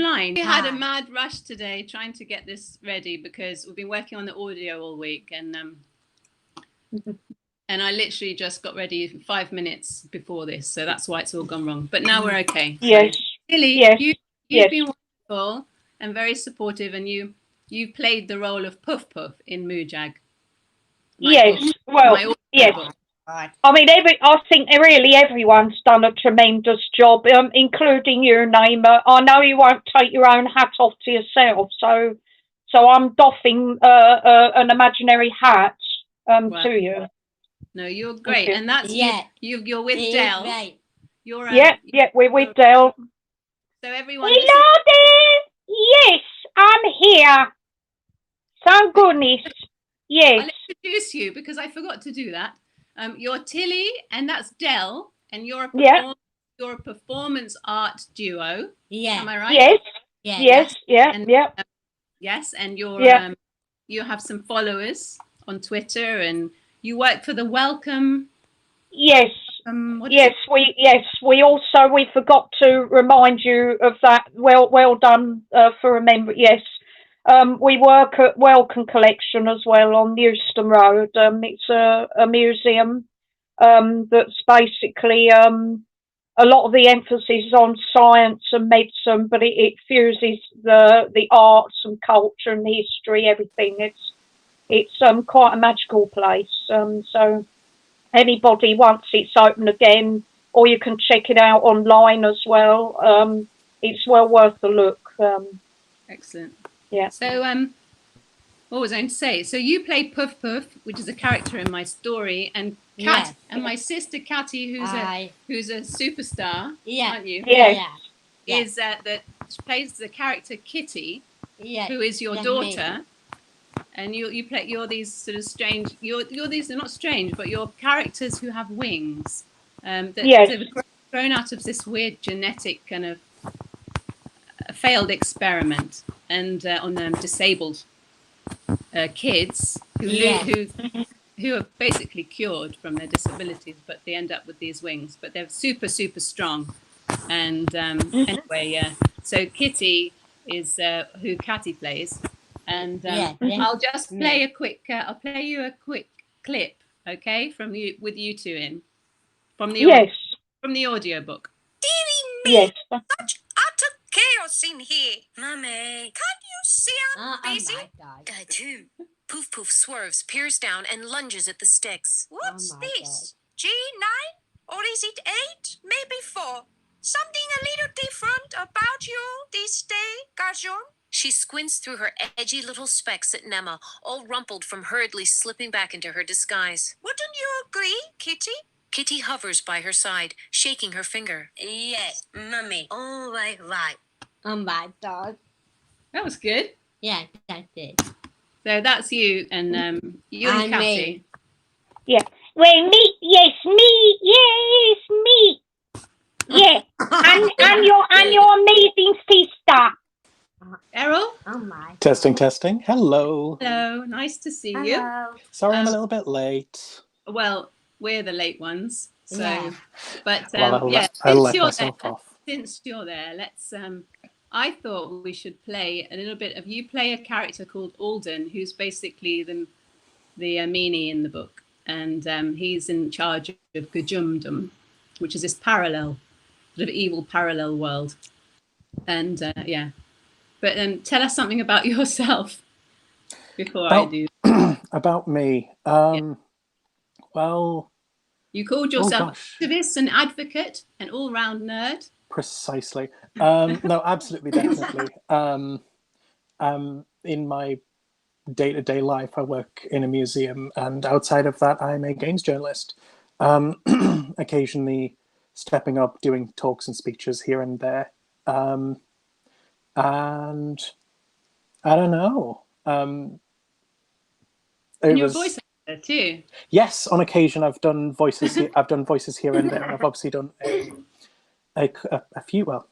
online. We had a mad rush today trying to get this ready because we've been working on the audio all week, and I literally just got ready 5 minutes before this, so that's why it's all gone wrong. But now we're okay. Yes. So, Tilly, yes. you've been wonderful and very supportive, and you played the role of Puff Puff in Moojag. Yes. Well, yes. Book. I mean, I think really everyone's done a tremendous job, including you, Naima. I know you won't take your own hat off to yourself, so I'm doffing an imaginary hat to you. No, you're great, and that's you're with Del. Right. You're we're with Del. So everyone, hello there. Yes, I'm here. Thank goodness. Yes. I'll introduce you because I forgot to do that. You're Tilly, and that's Del, and you're a performance art duo. Yeah. Am I right? Yes. Yes. Yes, and you're you have some followers on Twitter, and you work for the Welcome. Yes. We also forgot to remind you of that. Well done for remembering. Yes. We work at Welcome Collection as well on Euston Road. It's a museum that's basically a lot of the emphasis is on science and medicine, but it fuses the arts and culture and history, everything. It's quite a magical place. So anybody, once it's open again, or you can check it out online as well. It's well worth a look. Excellent. Yeah. So, what was I going to say? So you play Puff Puff, which is a character in my story, and Kat, and my sister Catty, who's a superstar, aren't you? Is that plays the character Kitty, who is your daughter, and you're these sort of strange. You're these, they're not strange, but you're characters who have wings. That have grown out of this weird genetic kind of failed experiment, and on disabled kids who are basically cured from their disabilities, but they end up with these wings, but they're super strong. And anyway, so Kitty is who Catty plays, and I'll just play a quick. I'll play you a quick clip, okay, with you two in from the audiobook. Dearie me, such utter chaos in here. Mummy, can't you see I'm busy? I do. Poof Poof swerves, peers down, and lunges at the sticks. What's this? God. G9? Or is it 8? Maybe 4. Something a little different about you this day, Garjon? She squints through her edgy little specs at Nema, all rumpled from hurriedly slipping back into her disguise. Wouldn't you agree, Kitty? Kitty hovers by her side, shaking her finger. Yes, Mummy. All right. Oh my God. That was good. Yeah, that's it. So that's you and you and Catty. Me. Yeah. Well, me. Yes, me. Yeah. and your amazing sister. Errol? Oh my. Testing. Hello. Hello. Nice to see you. Sorry, I'm a little bit late. Well, we're the late ones. So, but since you're there, let's. I thought we should play a little bit of. You play a character called Alden, who's basically the meanie in the book, and he's in charge of Gajumdum, which is this parallel, sort of evil parallel world, and But tell us something about yourself before I do. About me. Well, you called yourself activist and advocate, an all-round nerd. Precisely. No, absolutely, definitely. In my day-to-day life, I work in a museum, and outside of that, I'm a games journalist. Occasionally stepping up, doing talks and speeches here and there. And I don't know. And you're a voice actor too. Yes, on occasion I've done voices. I've done voices here and there. And I've obviously done a few, well,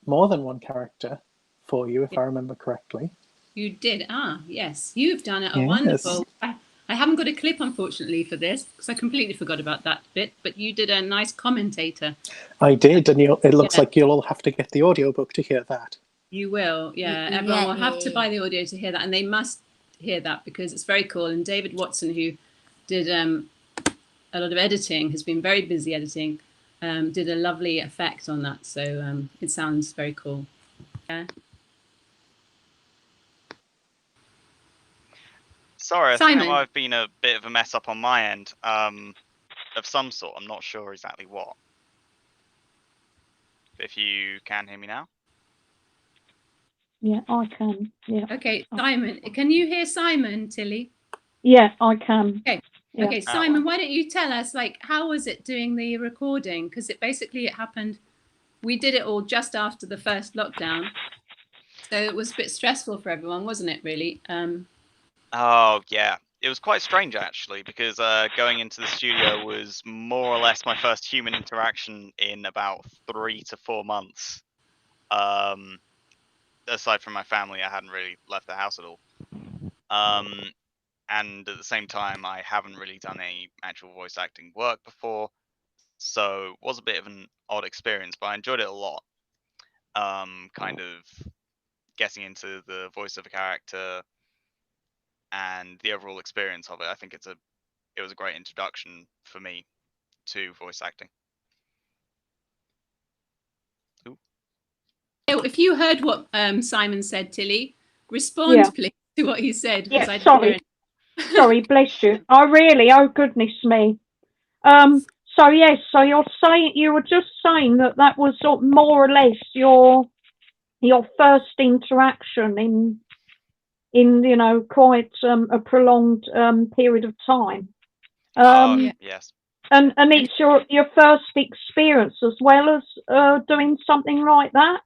more than one character for you, if I remember correctly. You did. Yes, you've done it. A wonderful. I haven't got a clip, unfortunately, for this because I completely forgot about that bit. But you did a nice commentator. I did, and it looks like you'll all have to get the audiobook to hear that. You will, yeah. Everyone will have to buy the audio to hear that, and they must hear that because it's very cool. And David Watson, who did a lot of editing, has been very busy editing, did a lovely effect on that. So it sounds very cool. Yeah. Sorry, I Simon. think I've been a bit of a mess up on my end, of some sort. I'm not sure exactly what. If you can hear me now. Yeah, I can. Yeah. Okay, Simon. Can you hear Simon, Tilly? Yeah, I can. Okay. Yeah. Okay, Simon, why don't you tell us, like, how was it doing the recording? Because it happened. We did it all just after the first lockdown, so it was a bit stressful for everyone, wasn't it? Really. Oh yeah, it was quite strange actually, because going into the studio was more or less my first human interaction in about 3 to 4 months. Aside from my family, I hadn't really left the house at all. And at the same time, I haven't really done any actual voice acting work before, so it was a bit of an odd experience, but I enjoyed it a lot. Kind of getting into the voice of a character and the overall experience of it. I think it was a great introduction for me to voice acting. Ooh. If you heard what Simon said, Tilly, respond please to what he said. Yeah, sorry, bless you. Oh goodness me. So yes, so you were just saying that was more or less your first interaction in quite a prolonged period of time. Yes. And it's your first experience as well as doing something like that.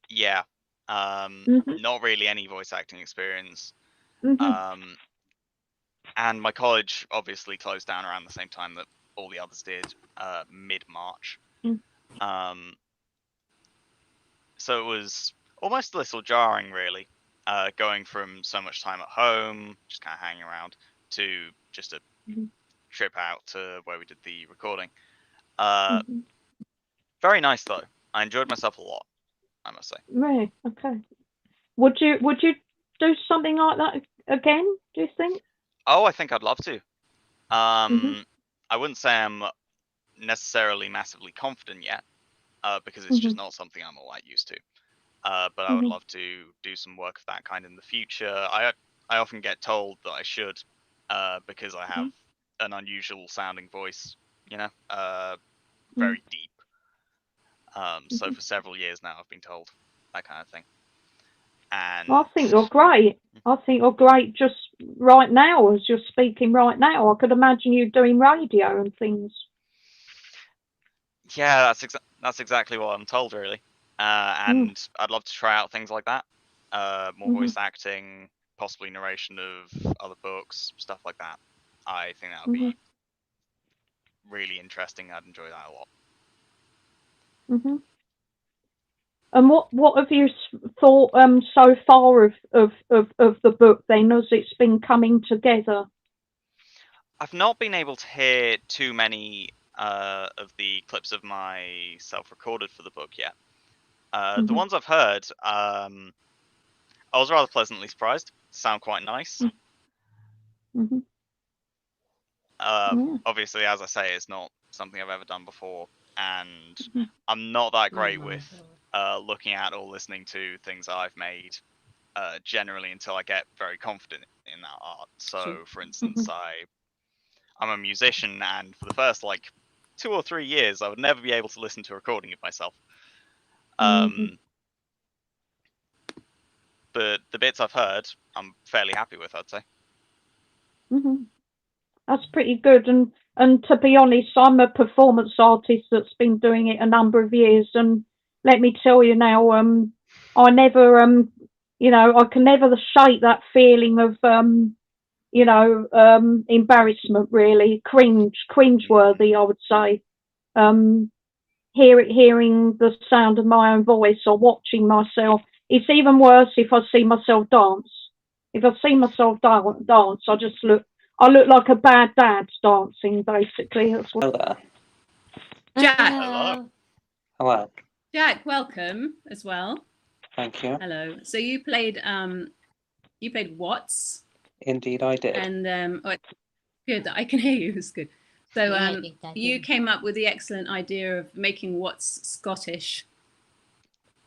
Yeah. Not really any voice acting experience. And my college obviously closed down around the same time that all the others did, mid-March. So it was almost a little jarring, really, going from so much time at home, just kind of hanging around, to just a trip out to where we did the recording. Very nice though. I enjoyed myself a lot, I must say. Right. Okay. Would you do something like that again? Do you think? Oh, I think I'd love to. I wouldn't say I'm necessarily massively confident yet, because it's just not something I'm all that used to. But I would love to do some work of that kind in the future. I often get told that I should, because I have an unusual sounding voice, very deep. So for several years now, I've been told that kind of thing. And I think you're great. I think you're great just right now, as you're speaking right now. I could imagine you doing radio and things. Yeah, that's exactly what I'm told, really. And I'd love to try out things like that. More voice acting, possibly narration of other books, stuff like that. I think that would be really interesting. I'd enjoy that a lot. And what have you thought so far of the book then, as it's been coming together? I've not been able to hear too many of the clips of myself recorded for the book yet. The ones I've heard, I was rather pleasantly surprised. Sound quite nice. Obviously, as I say, it's not something I've ever done before, and I'm not that great with looking at or listening to things I've made generally until I get very confident in that art. So, for instance, I'm a musician, and for the first 2 or 3 years, I would never be able to listen to a recording of myself. But the bits I've heard, I'm fairly happy with, I'd say. That's pretty good. And to be honest, I'm a performance artist that's been doing it a number of years, and let me tell you now, I never I can never shake that feeling of embarrassment, really, cringeworthy, I would say. Hearing the sound of my own voice or watching myself. It's even worse if I see myself dance. If I see myself dance, I look like a bad dad dancing, basically. That's what. Hello. Jack. Hello. Hello. Jack, welcome as well. Thank you. Hello. So you played Watts. Indeed, I did. And oh, good. I can hear you. It's good. So you came up with the excellent idea of making Watts Scottish.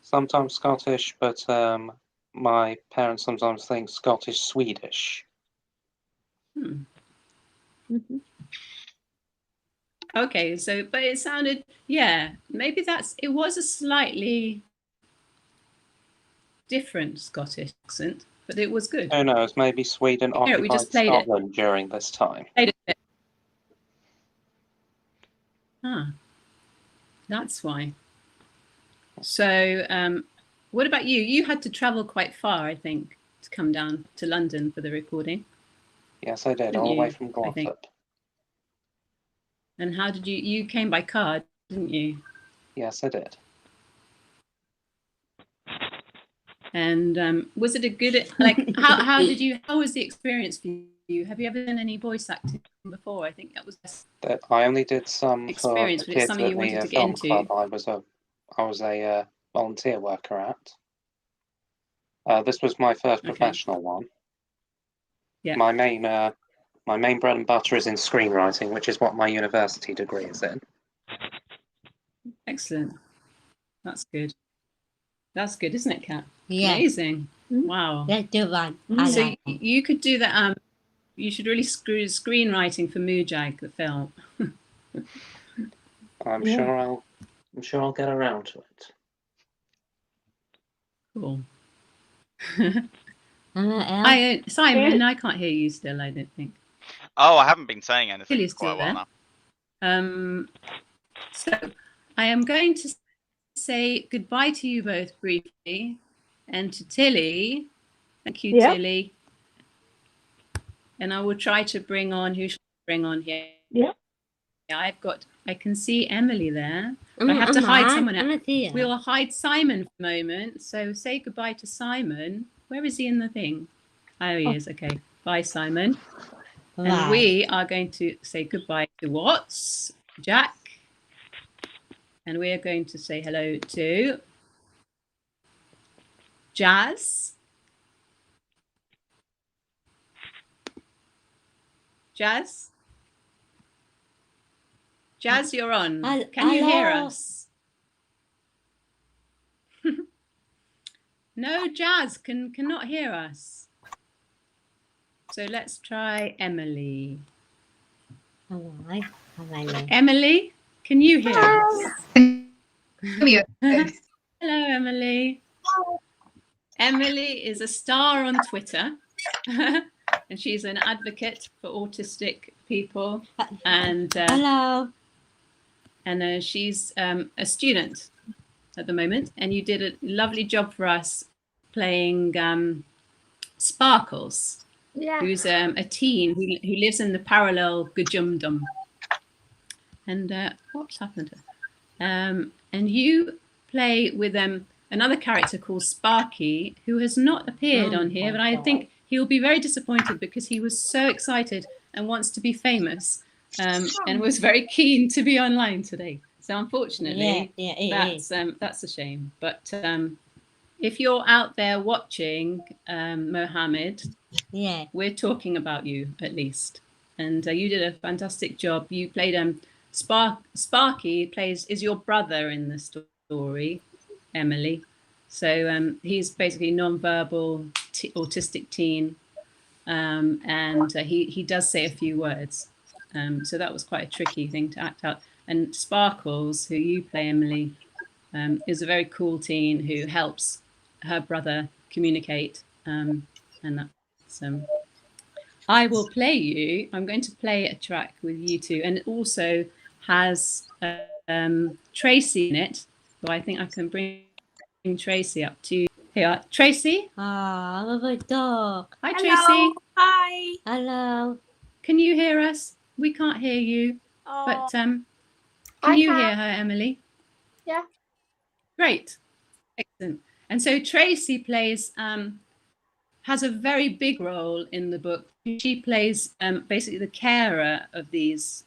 Sometimes Scottish, but my parents sometimes think Scottish Swedish. Okay, so but it sounded, yeah, maybe it was a slightly different Scottish accent, but it was good. Who knows? Maybe Sweden occupied we just played Scotland during this time. Played it. Ah, that's why. So, what about you? You had to travel quite far, I think, to come down to London for the recording. Yes, I did, all the way from Gloucester. And how did you came by car, didn't you? Yes, I did. And was it a good, like, how was the experience for you? Have you ever done any voice acting before? I think that was I only did some experience, for but it's kids something at you wanted the to get film into. club I was a volunteer worker at. This was my first professional one. Yeah. My main bread and butter is in screenwriting, which is what my university degree is in. Excellent. That's good. That's good, isn't it, Kat? Yeah. Amazing. Wow. Let's do one. So you could do that. You should really screenwriting for Moojag, the film. I'm sure I'll get around to it. Cool. Simon, I can't hear you still, I don't think. Oh, I haven't been saying anything Tilly's for quite a still while there. now. So I am going to say goodbye to you both briefly, and to Tilly. Thank you, Tilly. And I will try to bring on who should I bring on here. Yeah, I can see Emily there. I have to hide someone else. We'll hide Simon for a moment. So say goodbye to Simon. Where is he in the thing? Oh, he is. Okay. Bye, Simon. Bye. And we are going to say goodbye to Watts, Jack. And we are going to say hello to Jazz. Jazz? Jazz, you're on. Can you hear us? No, Jazz cannot hear us. So let's try Emily. Emily, can you hear us? Hello, Emily. Emily is a star on Twitter. And she's an advocate for autistic people. And hello. And she's a student at the moment. And you did a lovely job for us playing Sparkles, who's a teen who lives in the parallel Gujumdum. And what's happened? And you play with another character called Sparky, who has not appeared on here, but I think he'll be very disappointed because he was so excited and wants to be famous, and was very keen to be online today. So unfortunately, that's a shame. But if you're out there watching, Mohammed, we're talking about you at least. And you did a fantastic job. You played Sparky is your brother in the story, Emily. So he's basically non-verbal autistic teen, and he does say a few words. So that was quite a tricky thing to act out. And Sparkles, who you play, Emily, is a very cool teen who helps her brother communicate. And that's I will play you. I'm going to play a track with you two, and it also has Tracy in it. So I think I can bring Tracy up to here. Tracy. I love a dog. Hi, Hello. Tracy. Hi. Hello. Can you hear us? We can't hear you. But can you hear her, Emily? Yeah. Great. Excellent. And so Tracy plays has a very big role in the book. She plays basically the carer of these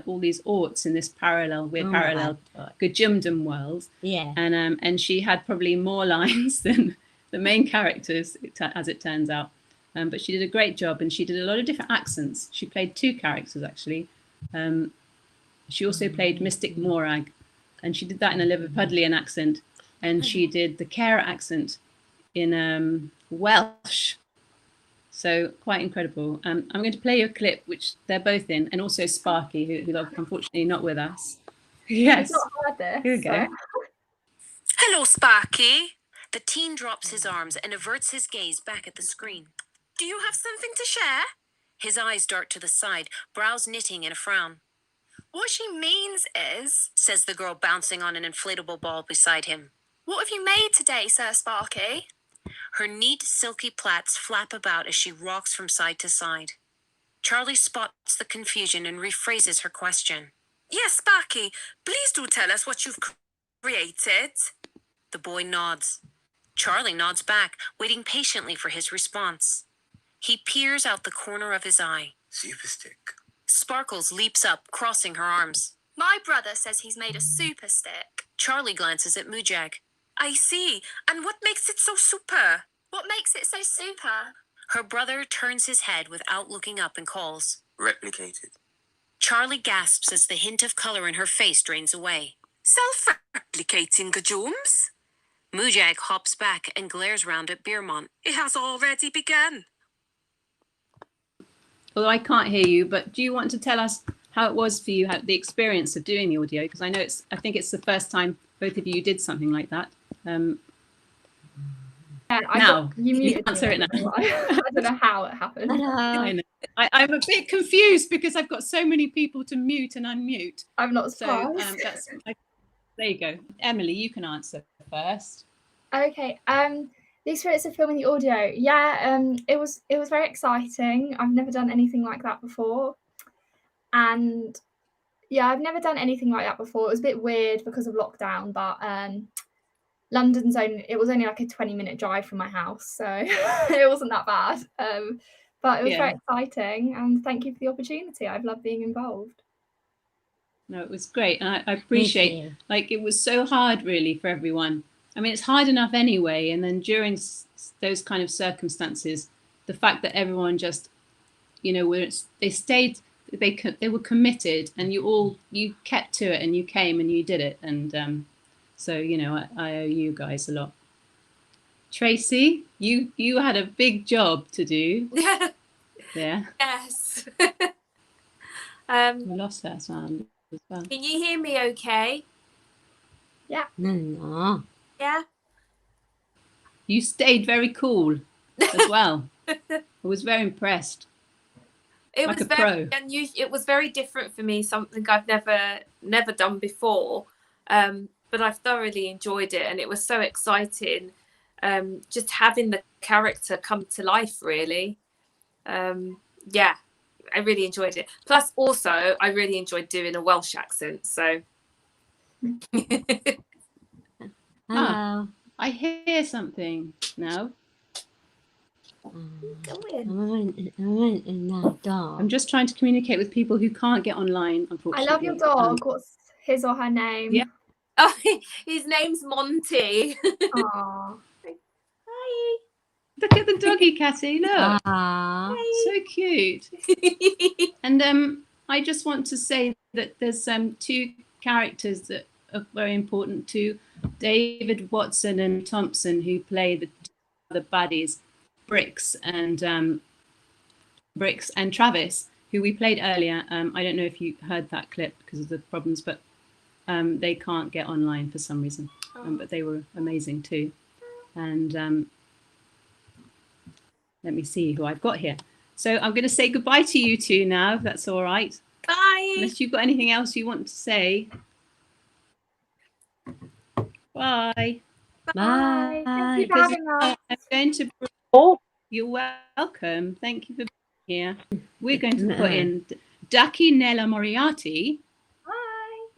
all these aughts in this parallel Gajumdum world. Yeah. And she had probably more lines than the main characters, as it turns out. But she did a great job, and she did a lot of different accents. She played 2 characters actually. She also played Mystic Moojag, and she did that in a Liverpudlian accent, and she did the Care accent in Welsh. So quite incredible. I'm going to play you a clip, which they're both in, and also Sparky, who's unfortunately not with us. Yes. Here we go. Hello, Sparky. The teen drops his arms and averts his gaze back at the screen. Do you have something to share? His eyes dart to the side, brows knitting in a frown. What she means is, says the girl bouncing on an inflatable ball beside him. What have you made today, Sir Sparky? Her neat, silky plaits flap about as she rocks from side to side. Charlie spots the confusion and rephrases her question. Yes, Sparky, please do tell us what you've created. The boy nods. Charlie nods back, waiting patiently for his response. He peers out the corner of his eye. Super stick. Sparkles leaps up, crossing her arms. My brother says he's made a super stick. Charlie glances at Moojag. I see. And what makes it so super? What makes it so super? Her brother turns his head without looking up and calls. Replicated. Charlie gasps as the hint of color in her face drains away. Self-replicating Gajooms? Moojag hops back and glares round at Beermont. It has already begun. Although I can't hear you, but do you want to tell us how it was for you, the experience of doing the audio? Because I think it's the first time both of you did something like that. Now, you can answer it now. I don't know how it happened. I know. I'm a bit confused because I've got so many people to mute and unmute. I'm not surprised. There you go. Emily, you can answer first. Okay. The experience of filming the audio, it was very exciting. I've never done anything like that before, and I've never done anything like that before. It was a bit weird because of lockdown, but it was only like a 20-minute drive from my house, so it wasn't that bad. But it was very exciting, and thank you for the opportunity. I've loved being involved. No, it was great, and I appreciate. Like, it was so hard, really, for everyone. I mean, it's hard enough anyway, and then during those kind of circumstances, the fact that everyone just, they were committed, and you kept to it, and you came and you did it, and so I owe you guys a lot. Tracy, you had a big job to do. Yeah. Yes. We lost that sound as well. Can you hear me okay? Yeah. No. Yeah. You stayed very cool as well. I was very impressed. It like was a very pro. unusual. It was very different for me, something I've never done before. But I've thoroughly enjoyed it, and it was so exciting. Just having the character come to life, really. I really enjoyed it. Plus, also, I really enjoyed doing a Welsh accent. So. I hear something now. I'm just trying to communicate with people who can't get online, unfortunately. I love your dog. What's his or her name? Yeah. Oh, his name's Monty. Aww. Hi. Look at the doggy, Catty. Look. So cute. And I just want to say that there's 2 characters that are very important too. David Watson and Thompson, who play the baddies, Bricks and Travis, who we played earlier. I don't know if you heard that clip because of the problems, but they can't get online for some reason. But they were amazing too. And let me see who I've got here. So I'm going to say goodbye to you 2 now, if that's all right. Bye. Unless you've got anything else you want to say. Bye. Bye. Thank you for having us. I'm going to. You're welcome. Thank you for being here. We're going to put in Daki Nella Moriarty. Hi.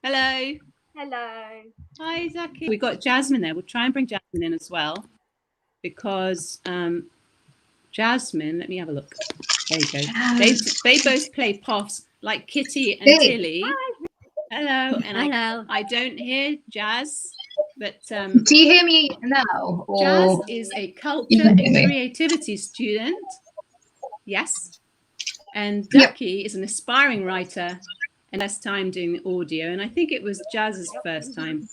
Hello. Hello. Hi, Zaki. We got Jasmine there. We'll try and bring Jasmine in as well, because Jasmine. Let me have a look. There you go. They both play Poffs. like Kitty and Tilly. Hello, and I don't hear Jazz, but do you hear me now? Or Jazz is a culture and creativity student. Yes, and Ducky is an aspiring writer and has time doing the audio. And I think it was Jazz's first time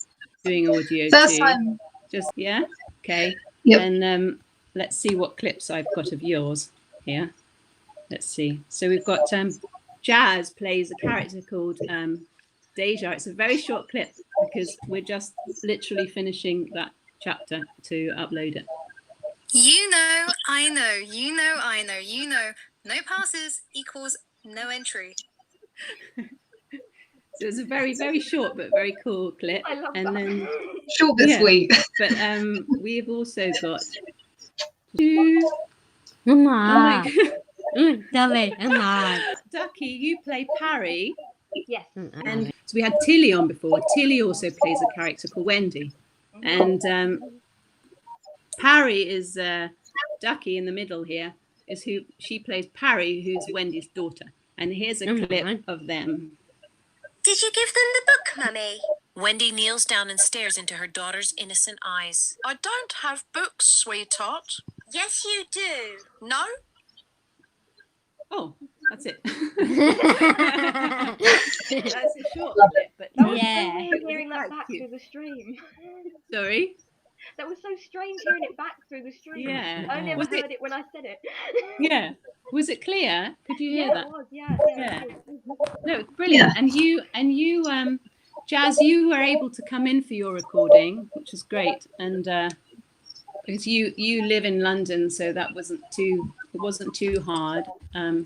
doing audio first too. time. Just okay. Yep. And let's see what clips I've got of yours here. Let's see. So we've got Jazz plays a character called Deja. It's a very short clip because we're just literally finishing that chapter to upload it. You know, I know, you know, I know, you know. No passes equals no entry. So it's a very, very short but very cool clip. I love and that. then Short but sweet. But we've also got Ducky, you play Parry. Yes. And so we had Tilly on before. Tilly also plays a character called Wendy. And Parry is Ducky in the middle here, is who she plays Parry, who's Wendy's daughter. And here's a clip of them. Did you give them the book, Mummy? Wendy kneels down and stares into her daughter's innocent eyes. I don't have books, sweetheart. Yes, you do. No? Oh, that's it. That's a short clip, but Hearing that back through the stream. Sorry? That was so strange hearing it back through the stream. Yeah. I never heard it when I said it. Yeah. Was it clear? Could you hear that? It was, yeah. No, it's brilliant. And you, Jazz, you were able to come in for your recording, which is great. And because you live in London, so that wasn't too hard for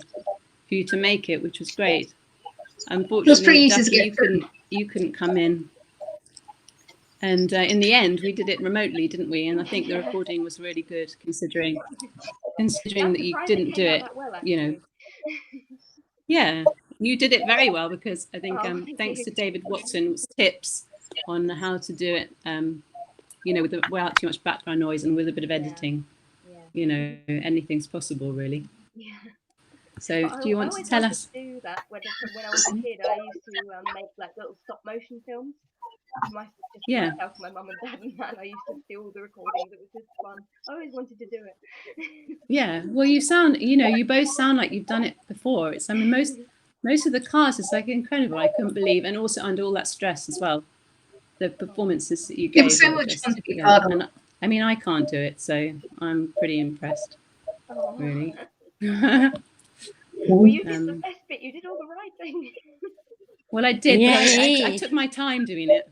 you to make it, which was great. Unfortunately, it was pretty easy Ducky, to get you couldn't come in. And in the end, we did it remotely, didn't we? And I think the recording was really good, considering that you didn't do it, you know. Yeah, you did it very well because I think thanks to David Watson's tips on how to do it, you know, without too much background noise and with a bit of editing, you know, anything's possible really. Yeah. So do you want to tell us? I do that when I was a kid. I used to make like little stop motion films. Myself and my mum and dad and that. I used to steal the recordings. It was just fun. I always wanted to do it. Yeah, well, you both sound like you've done it before. It's, I mean, most of the cast is like incredible. I couldn't believe, and also under all that stress as well. The performances that you gave. It was so much fun to be part of. I mean, I can't do it, so I'm pretty impressed. Oh. Really. Well, you did the best bit. You did all the right thing. Well, I did. But I took my time doing it.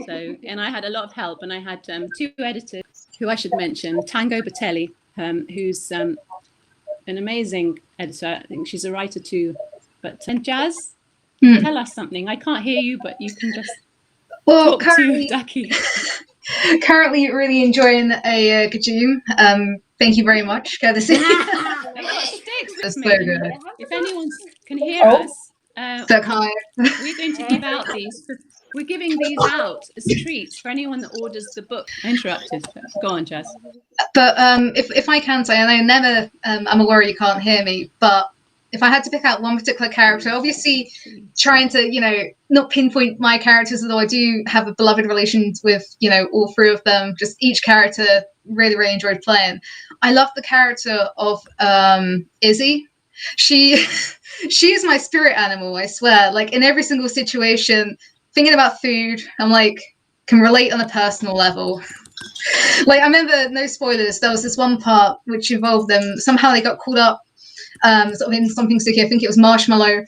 So, and I had a lot of help, and I had 2 editors who I should mention. Tango Batelli, who's an amazing editor. I think she's a writer too. But Jazz, tell us something. I can't hear you, but you can just talk to Ducky. Currently really enjoying a Gajoom. Thank you very much, courtesy. That's so good. If anyone can hear us, we're going to give out these. We're giving these out as treats for anyone that orders the book. I interrupted. Go on, Jazz. But if I can say, and I never, I'm aware you can't hear me, but if I had to pick out one particular character, obviously trying to, you know, not pinpoint my characters, although I do have a beloved relations with, you know, all 3 of them. Just each character really, really enjoyed playing. I love the character of Izzy. She is my spirit animal, I swear. Like in every single situation, thinking about food, I'm like, can relate on a personal level. Like I remember, no spoilers, there was this one part which involved them, somehow they got caught up sort of in something sticky. I think it was marshmallow.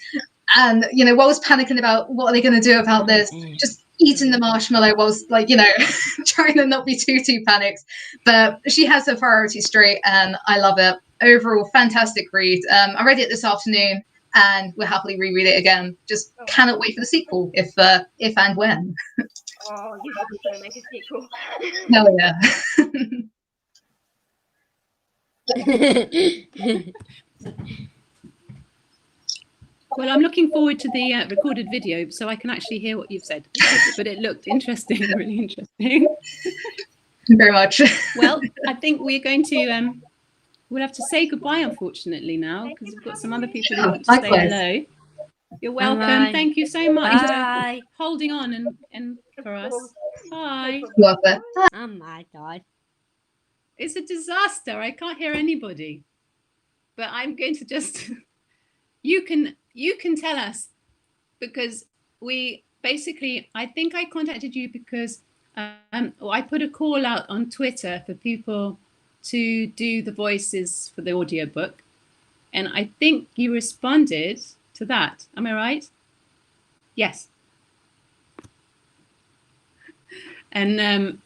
And, you know, while I was panicking about what are they going to do about this, just eating the marshmallow whilst, like, you know, trying to not be too panicked. But she has her priorities straight and I love it. Overall, fantastic read. I read it this afternoon and we'll happily reread it again. Just cannot wait for the sequel, if and when. Oh, you have to make a sequel. Hell yeah. Well, I'm looking forward to the recorded video so I can actually hear what you've said. But it looked interesting, really interesting. Very much. Well, I think we're going to we'll have to say goodbye, unfortunately, now, because we've got some other people who want to say hello. You're welcome. Bye. Thank you so much Bye. for holding on and for us. Bye. Oh my God. It's a disaster. I can't hear anybody. But I'm going to just you can tell us, because we basically, I think I contacted you because I put a call out on Twitter for people to do the voices for the audiobook, and I think you responded to that. Am I right? Yes. And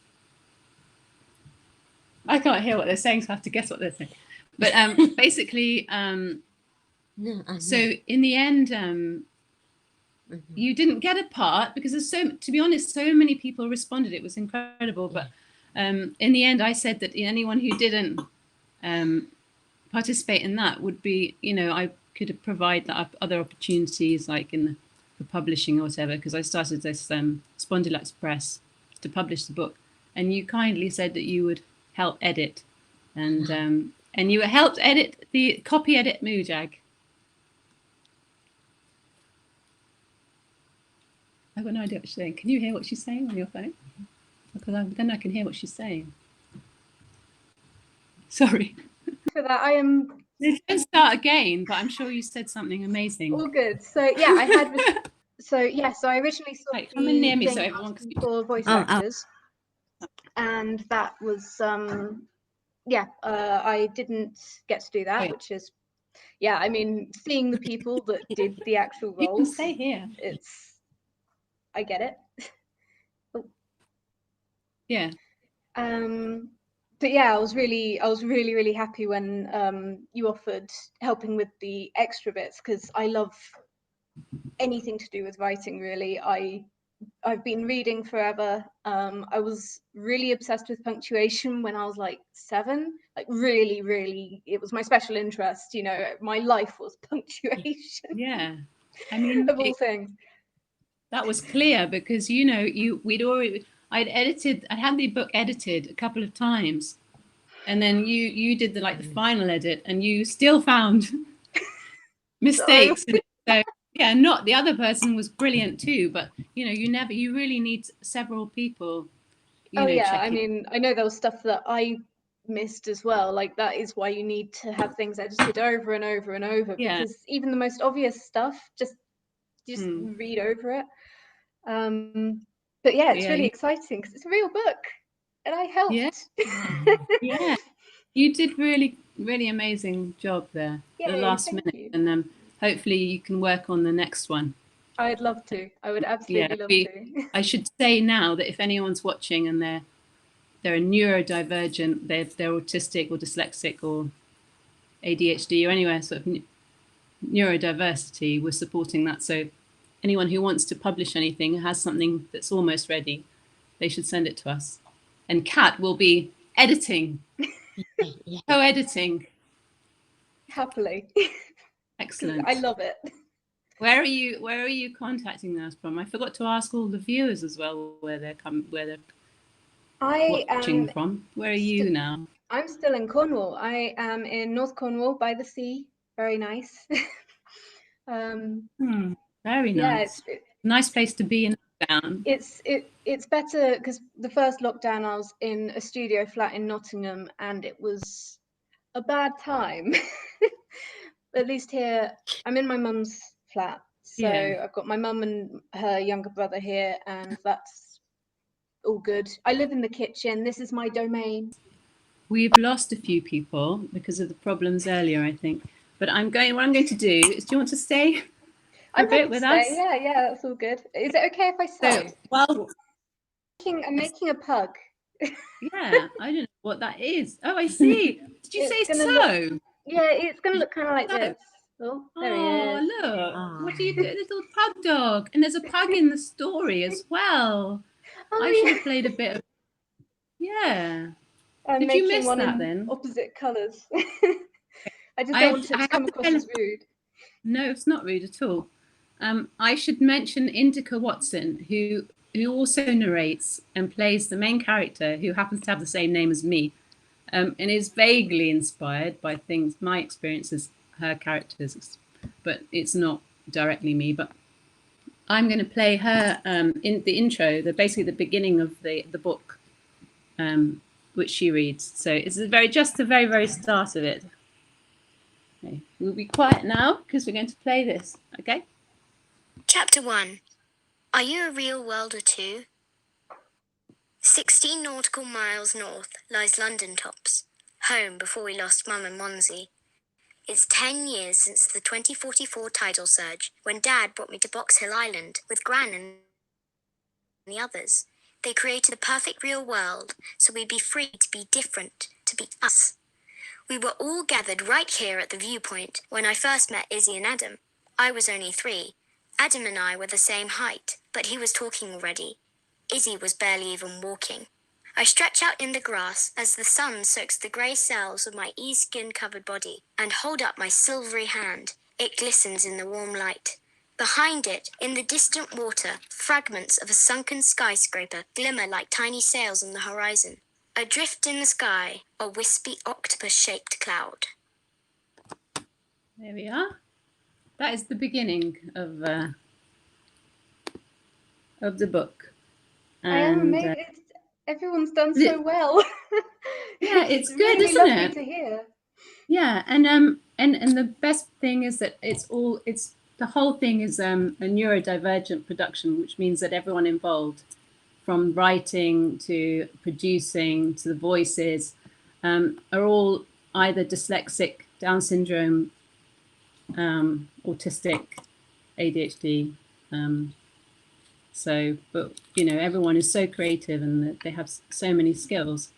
I can't hear what they're saying, so I have to guess what they're saying. But basically, so in the end, you didn't get a part because there's to be honest, so many people responded. It was incredible. But in the end, I said that anyone who didn't participate in that would be, I could provide other opportunities, like for publishing or whatever, because I started this Spondylax Press to publish the book, and you kindly said that you would help edit, and you helped edit the copy edit Moojag. I've got no idea what she's saying. Can you hear what she's saying on your phone? Because then I can hear what she's saying. Sorry. For that, I am. Don't start again, but I'm sure you said something amazing. All good. So yeah, I had. So I originally saw right, come in near me so thing everyone can for voice actors, and that was I didn't get to do that, which is I mean, seeing the people that did the actual roles. You can stay here. I get it. Yeah. But yeah, I was really happy when you offered helping with the extra bits, because I love anything to do with writing, really. I've been reading forever. I was really obsessed with punctuation when I was like 7. Like really, it was my special interest. My life was punctuation. Yeah, I mean, of all things. That was clear because I'd had the book edited a couple of times, and then you did the final edit, and you still found mistakes. So yeah, not the other person was brilliant too, but you really need several people. I mean, I know there was stuff that I missed as well. Like, that is why you need to have things edited over and over and over, because even the most obvious stuff, just read over it. But yeah, it's really exciting because it's a real book, and I helped. Yeah, you did really amazing job there at the last minute, and hopefully you can work on the next one. I'd love to. I would absolutely love to. I should say now that if anyone's watching and they're neurodivergent, they're autistic or dyslexic or ADHD or anywhere sort of neurodiversity, we're supporting that. So anyone who wants to publish anything, has something that's almost ready, they should send it to us. And Kat will be editing, co-editing. Happily. Excellent. I love it. Where are you contacting us from? I forgot to ask all the viewers as well where they're watching from. Where are you now? I'm still in Cornwall. I am in North Cornwall by the sea. Very nice. Very nice. Yeah, nice place to be in lockdown. It's better because the first lockdown I was in a studio flat in Nottingham, and it was a bad time. At least here, I'm in my mum's flat, so I've got my mum and her younger brother here, and that's all good. I live in the kitchen. This is my domain. We've lost a few people because of the problems earlier, I think. But what I'm going to do is, do you want to stay a bit with us? Yeah, that's all good. Is it okay if I stay? So, I'm making a pug. Yeah, I don't know what that is. Oh, I see. Did you say so? It's going to look kind of like this. Oh, there he is. Look. What do you do? Little pug dog. And there's a pug in the story as well. I should have played a bit of... Yeah. Did you miss that then? Opposite colours. I just don't want it to come across as rude. No, it's not rude at all. I should mention Indica Watson, who also narrates and plays the main character, who happens to have the same name as me, and is vaguely inspired by my experiences, her characters, but it's not directly me, but I'm going to play her in the intro, basically the beginning of the book, which she reads. So it's just the very, very start of it. Okay. We'll be quiet now because we're going to play this. Okay. Chapter 1. Are you a real worlder too? 16 nautical miles north lies London Tops, home before we lost Mum and Monzie. It's 10 years since the 2044 tidal surge, when Dad brought me to Box Hill Island with Gran and the others. They created the perfect real world, so we'd be free to be different, to be us. We were all gathered right here at the viewpoint when I first met Izzy and Adam. I was only 3. Adam and I were the same height, but he was talking already. Izzy was barely even walking. I stretch out in the grass as the sun soaks the grey cells of my e-skin-covered body and hold up my silvery hand. It glistens in the warm light. Behind it, in the distant water, fragments of a sunken skyscraper glimmer like tiny sails on the horizon. Adrift in the sky, a wispy octopus-shaped cloud. There we are. That is the beginning of the book. And, I am amazed. Everyone's done so well. Yeah, it's good, really isn't lovely it? To hear. Yeah, and the best thing is that the whole thing is a neurodivergent production, which means that everyone involved, from writing to producing to the voices, are all either dyslexic, Down syndrome, autistic, ADHD. But everyone is so creative and they have so many skills.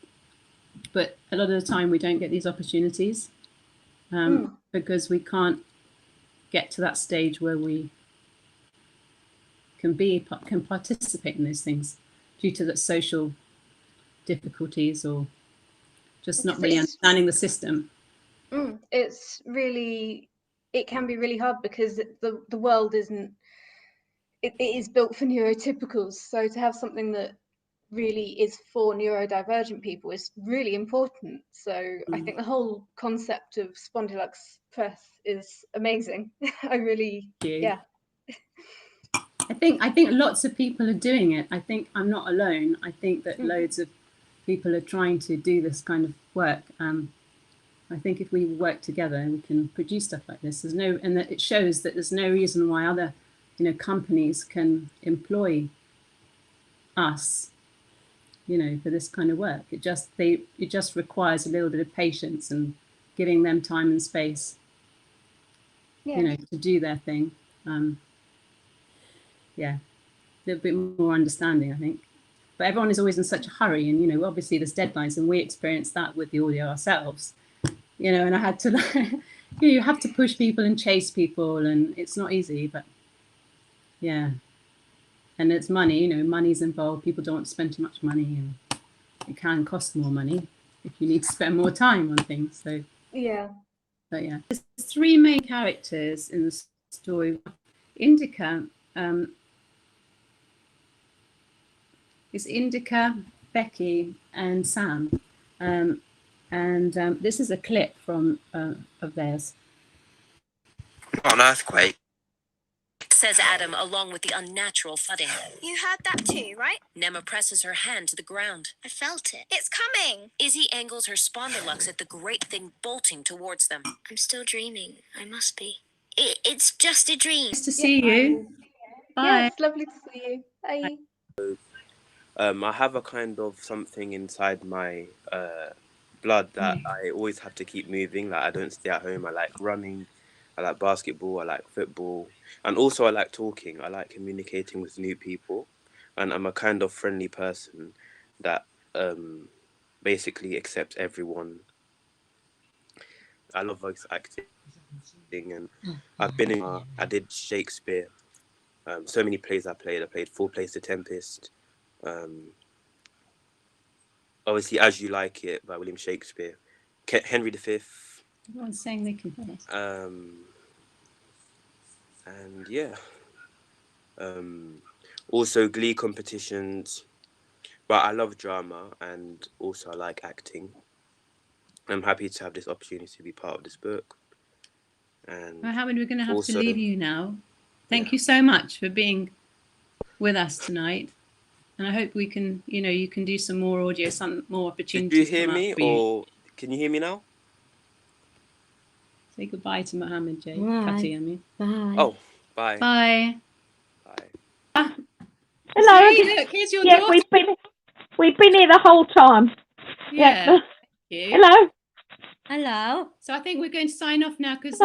But a lot of the time we don't get these opportunities because we can't get to that stage where we can participate in those things due to the social difficulties or just not really understanding the system. It's really, it can be really hard because the world isn't, it is built for neurotypicals. So to have something that really is for neurodivergent people is really important. So I think the whole concept of Spondylux Press is amazing. I really, yeah. I think lots of people are doing it. I think I'm not alone. I think that loads of people are trying to do this kind of work. I think if we work together, we can produce stuff like this. And that it shows that there's no reason why other, companies can employ us, for this kind of work. It just requires a little bit of patience and giving them time and space, to do their thing. A little bit more understanding, I think. But everyone is always in such a hurry, and obviously there's deadlines, and we experienced that with the audio ourselves. And I had to, you have to push people and chase people, and it's not easy, but yeah. And it's money, money's involved. People don't want to spend too much money, and it can cost more money if you need to spend more time on things. So yeah. But yeah, there's 3 main characters in the story. Indica is Indica, Becky, and Sam. This is a clip from of theirs. Not an earthquake, says Adam, along with the unnatural thudding. You heard that too, right? Nemma presses her hand to the ground. I felt it. It's coming. Izzy angles her spondylux at the great thing bolting towards them. I'm still dreaming. I must be. It's just a dream. Nice to see you. Bye. Yeah, it's lovely to see you. Bye. I have a kind of something inside my blood that I always have to keep moving. Like I don't stay at home. I like running. I like basketball. I like football. And also I like talking. I like communicating with new people. And I'm a kind of friendly person that basically accepts everyone. I love voice acting. And I've been I did Shakespeare. So many plays I played. I played 4 plays to Tempest. Obviously, As You Like It by William Shakespeare. Henry V. Everyone's saying they can hear us. And yeah. Also Glee competitions. But I love drama and also I like acting. I'm happy to have this opportunity to be part of this book. And Howard, we're going to have to leave you now. Thank you so much for being with us tonight. And I hope we can, you can do some more audio, some more opportunities. Did you hear me, or can you hear me now? Say goodbye to Mohammed, Jay. Bye. Catty, I mean. Bye. Oh, bye. Bye. Bye. Hello. See, look, here's your yeah, daughter. we've been here the whole time. Yeah. Thank you. Hello. Hello. So I think we're going to sign off now because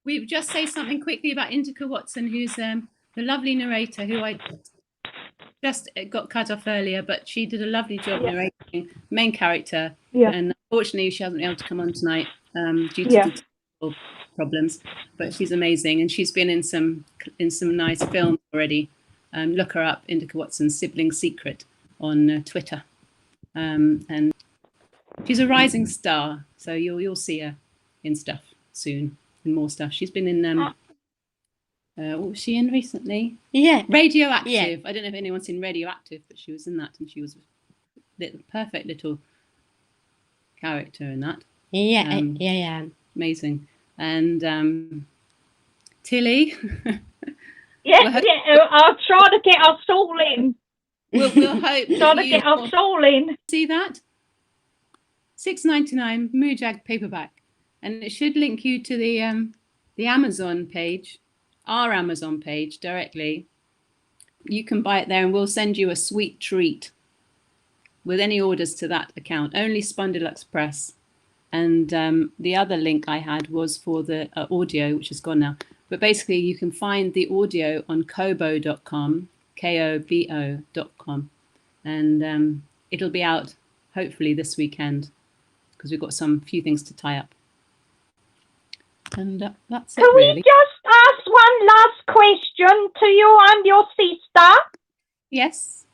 we've just say something quickly about Indica Watson, who's the lovely narrator who I just got cut off earlier, but she did a lovely job narrating main character. Yeah. And unfortunately, she hasn't been able to come on tonight due to technical problems. But she's amazing, and she's been in some nice films already. Look her up, Indica Watson's Sibling Secret, on Twitter, and she's a rising star. So you'll see her in stuff soon, in more stuff. She's been in what was she in recently? Yeah. Radioactive. Yeah. I don't know if anyone's seen Radioactive, but she was in that, and she was a perfect little character in that. Yeah, yeah. Amazing. And Tilly. I'll try to get us all in. We'll hope. Try to get us all in. See that? $6.99 Moojag paperback, and it should link you to the Amazon page, our Amazon page directly. You can buy it there, and we'll send you a sweet treat with any orders to that account. Only Spondylux Press. And the other link I had was for the audio, which is gone now. But basically, you can find the audio on kobo.com, kobo.com. And it'll be out hopefully this weekend, because we've got some few things to tie up. And that's it, really. Can we just ask one last question to you and your sister? Yes.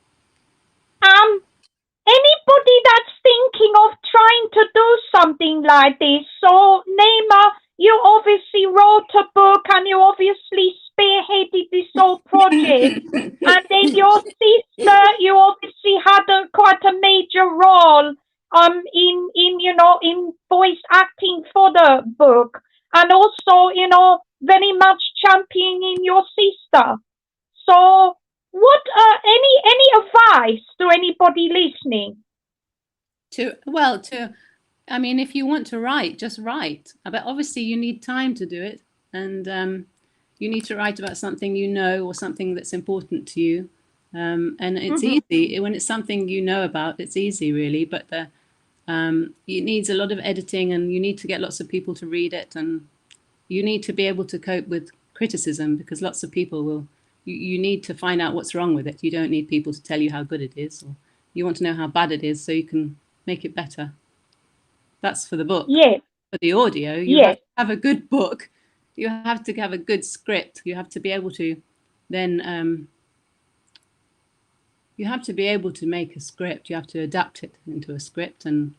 Anybody that's thinking of trying to do something like this? So, Neema, you obviously wrote a book and you obviously spearheaded this whole project. And then your sister, you obviously had quite a major role in voice acting for the book, and also very much championing your sister. So what any advice to anybody listening? I mean, if you want to write, just write. But obviously you need time to do it, and you need to write about something or something that's important to you. And it's easy when it's something you know about. It's easy, really. But it needs a lot of editing, and you need to get lots of people to read it, and you need to be able to cope with criticism, because lots of people will. You need to find out what's wrong with it. You don't need people to tell you how good it is, or you want to know how bad it is so you can make it better. That's for the book. Yeah. For the audio, you have to have a good book. You have to have a good script. You have to be able to then you have to be able to make a script. You have to adapt it into a script, and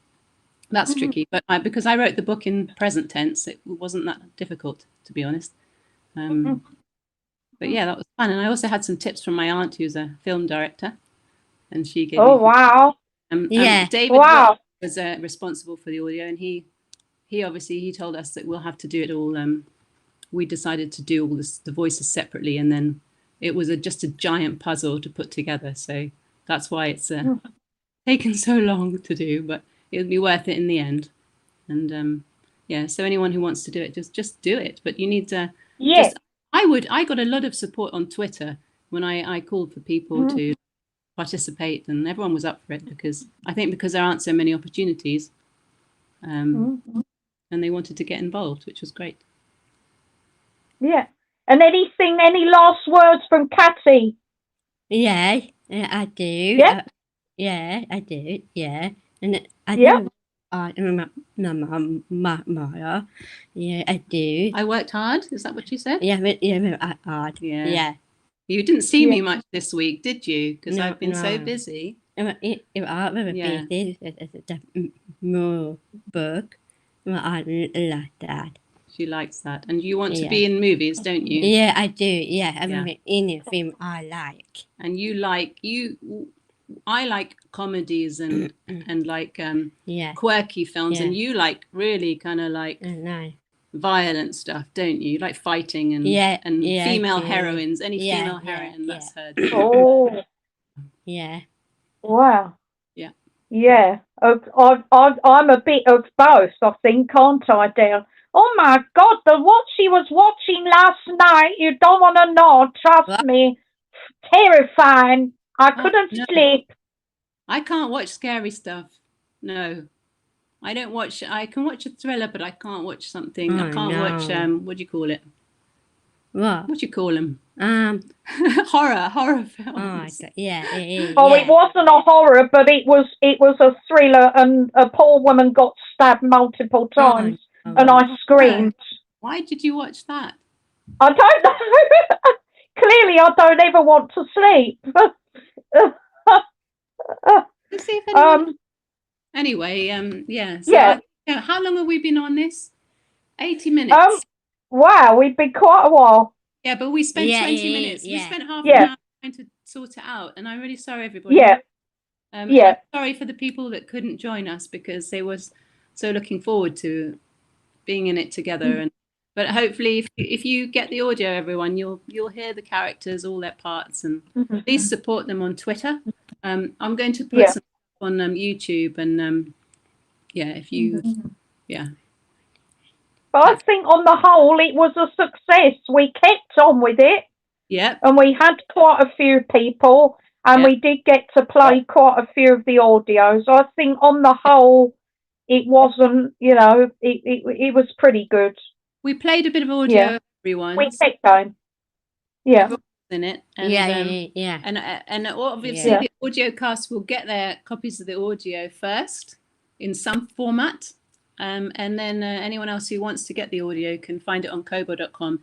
that's tricky. But because I wrote the book in present tense, it wasn't that difficult, to be honest. But yeah, that was fun. And I also had some tips from my aunt, who's a film director, and she gave me. Wow! David was responsible for the audio, and he obviously told us that we'll have to do it all. We decided to do all the voices separately, and then it was just a giant puzzle to put together. So that's why it's taken so long to do, but it'll be worth it in the end. And so anyone who wants to do it, just do it. But you need to. I got a lot of support on Twitter when I called for people to participate, and everyone was up for it, because there aren't so many opportunities, and they wanted to get involved, which was great. Yeah. And any last words from Catty? Yeah, I do. Yeah? I do. Yeah. And I do. Maya. Yeah, I do. I worked hard. Is that what you said? Yeah, hard. Yeah. You didn't see me much this week, did you? Because I've been so busy. If I were busy, it's more book. I like that. She likes that. And you want to be in movies, don't you? Yeah, I do. Yeah, I'm in a film I like. And I like comedies and like quirky films, and you like really kind of like violent stuff, don't you? Like fighting and female heroines. Any female heroine that's heard. Oh, yeah. Wow. Yeah. Yeah. I'm a bit of both, I think, aren't I, Dale? Oh my God, what she was watching last night, you don't want to know, trust me. Terrifying. I couldn't sleep. I can't watch scary stuff. No. I don't watch. I can watch a thriller, but I can't watch something. I can't watch. What do you call it? What? What do you call them? Horror films. Yeah. Oh, it wasn't a horror, but it was a thriller, and a poor woman got stabbed multiple times, and I screamed. Why did you watch that? I don't know. Clearly, I don't ever want to sleep. Let's see if anyone... Anyway, yeah. So how long have we been on this? 80 minutes. Wow, we've been quite a while. Yeah, but we spent 20 minutes. We spent half an hour trying to sort it out, and I'm really sorry, everybody. Yeah. I'm sorry for the people that couldn't join us because they was so looking forward to being in it together. But hopefully, if you get the audio, everyone, you'll some the characters, all their parts, and please support them on Twitter. I'm going to put some on YouTube, and if you, But I think on the whole, it was a success. We kept on with it. Yeah. And we had quite a few people, and we did get to play quite a few of the audios. I think on the whole, it wasn't, it was pretty good. We played a bit of audio, everyone. We kept going. Yeah. In it. And, And obviously the audio cast will get their copies of the audio first in some format. And then anyone else who wants to get the audio can find it on kobo.com.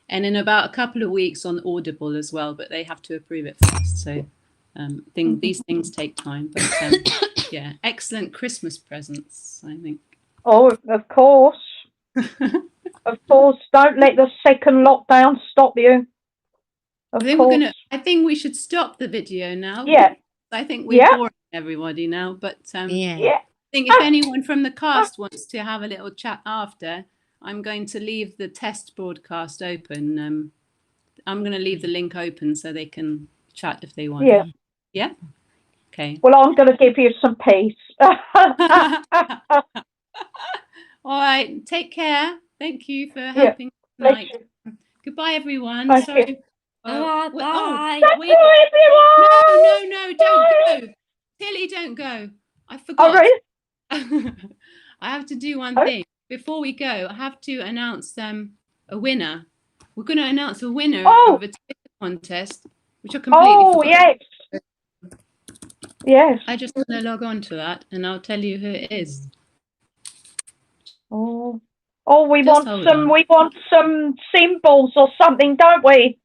And in about a couple of weeks on Audible as well, but they have to approve it first. So these things take time. But excellent Christmas presents, I think. Oh, of course. Of course, don't let the second lockdown stop you. I think we should stop the video now. Yeah. I think we're boring everybody now. But I think if anyone from the cast wants to have a little chat after, I'm going to leave the test broadcast open. I'm going to leave the link open so they can chat if they want. Yeah. Yeah? Okay. Well, I'm going to give you some peace. All right. Take care. Thank you for helping tonight. Goodbye, everyone. Sorry. Bye. No, don't go. Tilly, don't go. I forgot. Oh, really? I have to do one thing. Before we go, I have to announce a winner. We're going to announce a winner of a Twitter contest, which I completely forgot. Yes. I just want to log on to that, and I'll tell you who it is. We want some symbols or something, don't we?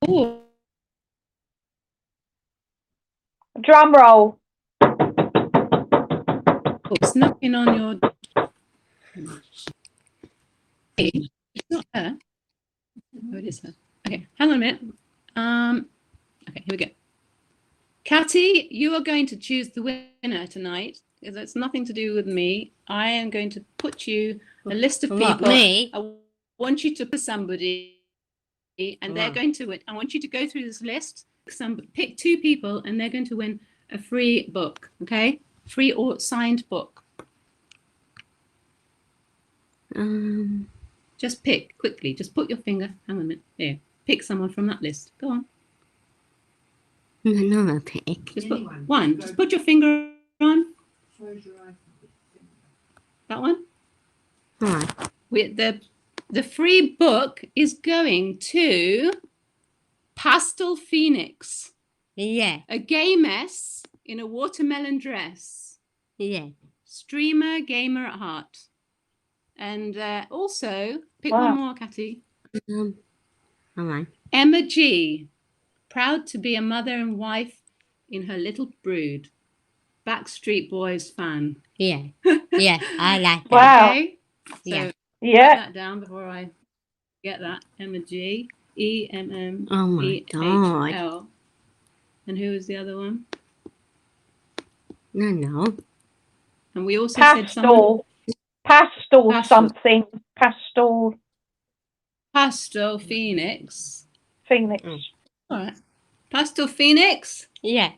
Oh. Drum roll. It's knocking on your. It's not her. Oh, it is her. Okay, hang on a minute. Okay, here we go. Catty, you are going to choose the winner tonight. Because it's nothing to do with me. I am going to put you a list of people. Me? I want you to pick somebody, and they're going to win. I want you to go through this list. Pick 2 people, and they're going to win a free book. Okay, free or signed book. Just pick quickly. Just put your finger. Hang on a minute. There. Pick someone from that list. Go on. No, pick. Just put one. Just put your finger on. That one. Right. The free book is going to Pastel Phoenix. Yeah. A gay mess in a watermelon dress. Yeah. Streamer, gamer at heart. And also, pick one more, Catty. All right. Emma G. Proud to be a mother and wife in her little brood. Backstreet Boys fan. Yeah. Yeah, I like that. Wow. Okay? So, write that down before I get that. Emma G. EMMEHL. And who was the other one? No. And we also said someone... Pastel something. Pastel Phoenix. Phoenix. All right. Pastel Phoenix. Yeah.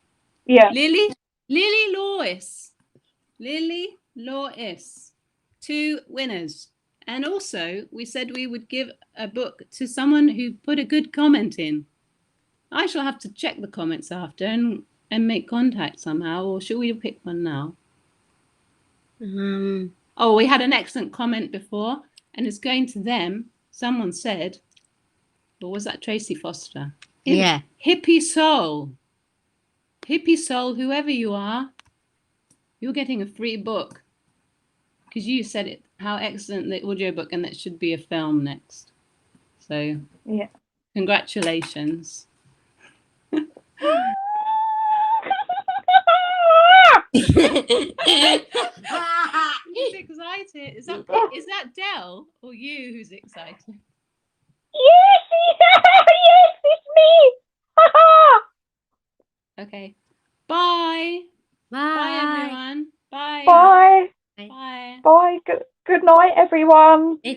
Lily Lois. Lily Lois. 2 winners. And also, we said we would give a book to someone who put a good comment in. I shall have to check the comments after and make contact somehow, or should we pick one now? Oh, we had an excellent comment before, and it's going to them. Someone said, or was that Tracy Foster? Yeah. Hippie Soul. Hippie Soul, whoever you are, you're getting a free book. Because you said it, how excellent the audiobook, and that should be a film next. So, yeah, congratulations. He's excited. Is that Del or you who's excited? Yes, yes, it's me. Okay. Bye. Bye. Bye, everyone. Bye. Bye. Bye. Bye. Good night, everyone.